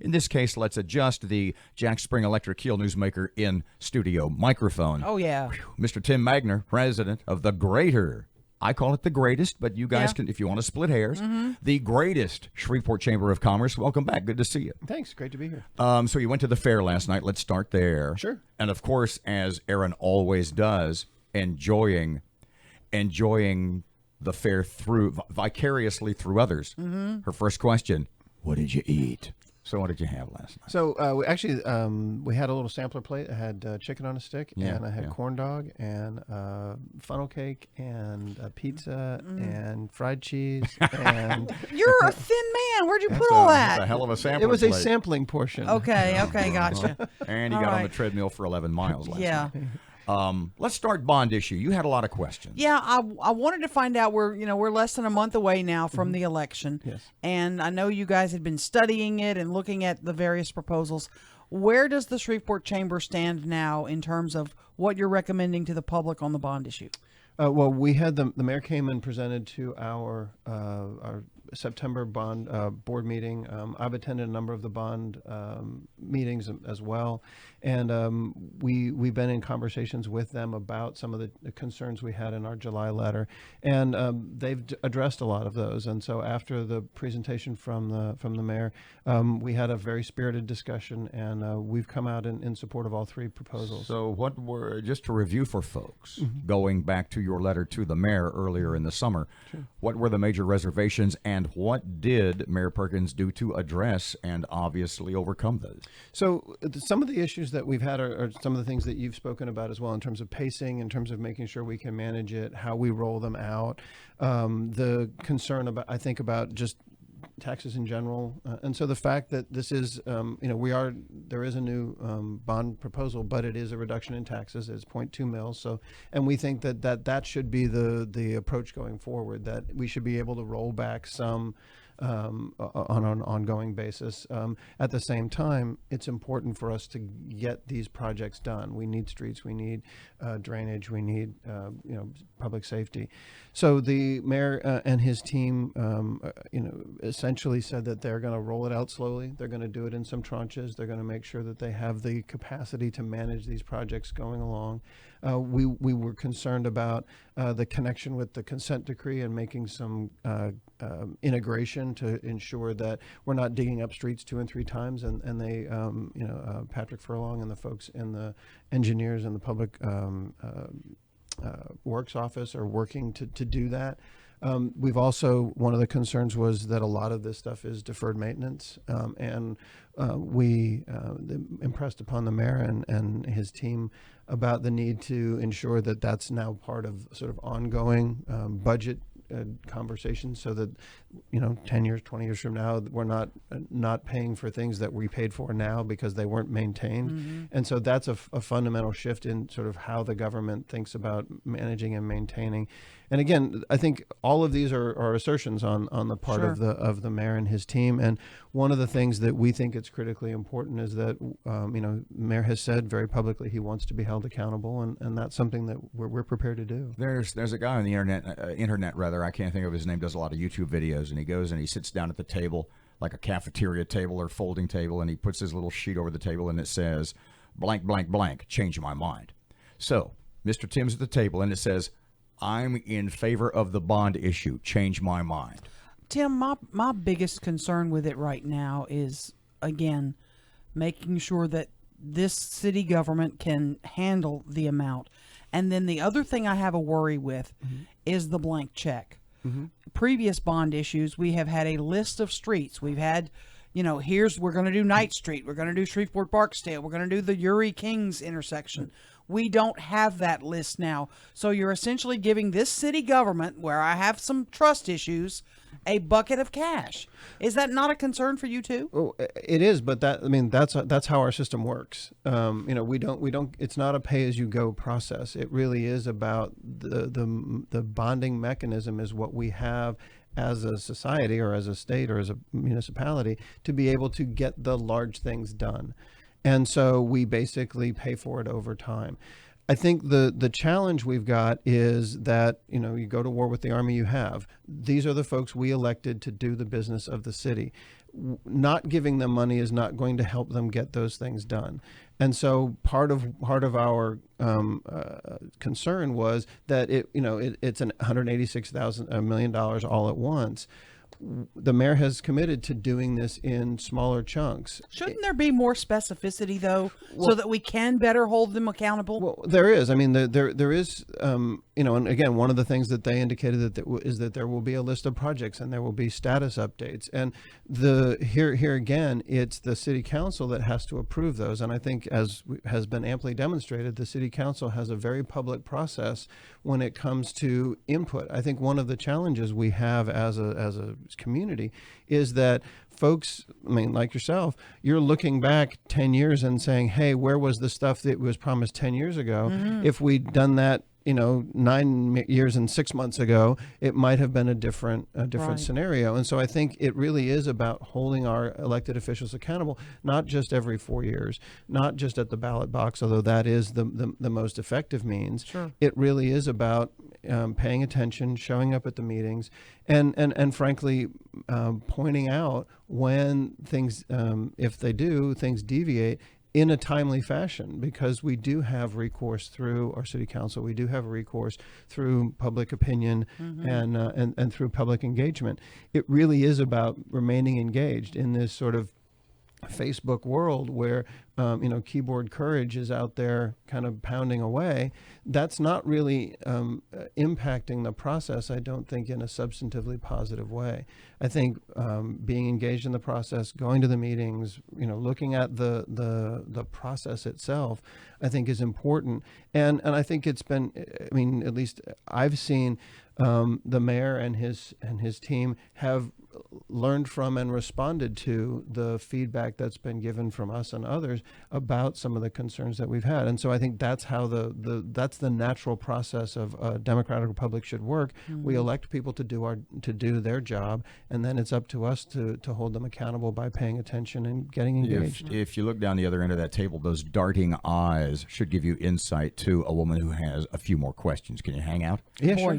In this case, let's adjust the Jack Spring Electric Keel Newsmaker in studio microphone. Oh, yeah. Mr. Tim Magner, president of the greater, I call it the greatest, but you guys can, if you want to split hairs, the greatest Shreveport Chamber of Commerce. Welcome back. Good to see you. Thanks. Great to be here. So you went to the fair last night. Let's start there. Sure. And of course, as Aaron always does, enjoying the fair vicariously through others. Her first question, what did you eat? So what did you have last night? So we had a little sampler plate. I had chicken on a stick, and I had corn dog and funnel cake and pizza and fried cheese. And You're a thin man. Where'd you put all That's a that? hell of a sampler it was plate. a sampling portion. Okay, gotcha. And you All got on right. the treadmill for 11 miles last Yeah. night. Let's start bond issue. You had a lot of questions. Yeah, I wanted to find out. We're less than a month away now from the election. Yes. And I know you guys had been studying it and looking at the various proposals. Where does the Shreveport Chamber stand now in terms of what you're recommending to the public on the bond issue? Well, we had the mayor came and presented to our September bond board meeting. I've attended a number of the bond meetings as well, and we've been in conversations with them about some of the concerns we had in our July letter, and they've addressed a lot of those. And so after the presentation from the mayor, we had a very spirited discussion, and we've come out in support of all three proposals. So what were, just to review for folks, going back to your letter to the mayor earlier in the summer, what were the major reservations and what did Mayor Perkins do to address and obviously overcome those? So some of the issues that we've had are some of the things that you've spoken about as well, in terms of pacing, in terms of making sure we can manage it, how we roll them out, the concern about just taxes in general, and so the fact that this is, there is a new bond proposal, but it is a reduction in taxes. It's 0.2 mils. So, and we think that should be the approach going forward. That we should be able to roll back some on an ongoing basis. At the same time, it's important for us to get these projects done. We need streets, we need drainage, we need public safety. So the mayor and his team, essentially said that they're going to roll it out slowly. They're going to do it in some tranches. They're going to make sure that they have the capacity to manage these projects going along. We were concerned about the connection with the consent decree and making some integration to ensure that we're not digging up streets 2 and 3 times. And they, Patrick Furlong and the folks in the engineers and the public works office are working to do that. We've also, one of the concerns was that a lot of this stuff is deferred maintenance, and we impressed upon the mayor and his team about the need to ensure that that's now part of sort of ongoing budget conversations, so that 10 years, 20 years from now, we're not paying for things that we paid for now because they weren't maintained. And so that's a fundamental shift in sort of how the government thinks about managing and maintaining. And again, I think all of these are assertions on the part of the mayor and his team. And one of the things that we think it's critically important is that the mayor has said very publicly he wants to be held accountable, and that's something that we're prepared to do. There's a guy on the internet rather, I can't think of his name, does a lot of YouTube videos, and he goes and he sits down at the table, like a cafeteria table or folding table, and he puts his little sheet over the table and it says blank blank blank, change my mind. So Mr. Tim's at the table and it says, I'm in favor of the bond issue, change my mind. Tim, my biggest concern with it right now is, again, making sure that this city government can handle the amount. And then the other thing I have a worry with is the blank check. Previous bond issues, we have had a list of streets. We've had, we're going to do Knight Street. We're going to do Shreveport Barksdale. We're going to do the Uri Kings intersection. We don't have that list now. So you're essentially giving this city government, where I have some trust issues, a bucket of cash. Is that not a concern for you too? Oh, it is, but that's how our system works. We don't. It's not a pay-as-you-go process. It really is about the bonding mechanism is what we have as a society or as a state or as a municipality to be able to get the large things done. And so we basically pay for it over time. I think the challenge we've got is that, you go to war with the army you have. These are the folks we elected to do the business of the city. not giving them money is not going to help them get those things done. And so part of our concern was that it's an $186 million all at once. The mayor has committed to doing this in smaller chunks. Shouldn't there be more specificity, though, so that we can better hold them accountable? Well, there is. I mean, there is. And again, one of the things that they indicated is that there will be a list of projects and there will be status updates. And here again, it's the city council that has to approve those. And I think, as has been amply demonstrated, the city council has a very public process when it comes to input. I think one of the challenges we have as a community is that folks, I mean, like yourself, you're looking back 10 years and saying, hey, where was the stuff that was promised 10 years ago? If we'd done that, 9 years and 6 months ago, it might have been a different Right. scenario. And so I think it really is about holding our elected officials accountable, not just every 4 years, not just at the ballot box, although that is the most effective means. Sure. It really is about paying attention, showing up at the meetings, and frankly, pointing out when things, if they do, things deviate in a timely fashion, because we do have recourse through our city council. We do have recourse through public opinion and through public engagement. It really is about remaining engaged in this sort of Facebook world where keyboard courage is out there kind of pounding away. That's not really impacting the process, I don't think, in a substantively positive way. I think being engaged in the process, going to the meetings, looking at the process itself, I think is important. And I think it's been, I mean, at least I've seen the mayor and his team have learned from and responded to the feedback that's been given from us and others about some of the concerns that we've had. And so I think that's how that's the natural process of a democratic republic should work. We elect people to do their job, and then it's up to us to hold them accountable by paying attention and getting engaged. If you look down the other end of that table, those darting eyes should give you insight to a woman who has a few more questions. Can you hang out? Yeah, Boy, sure.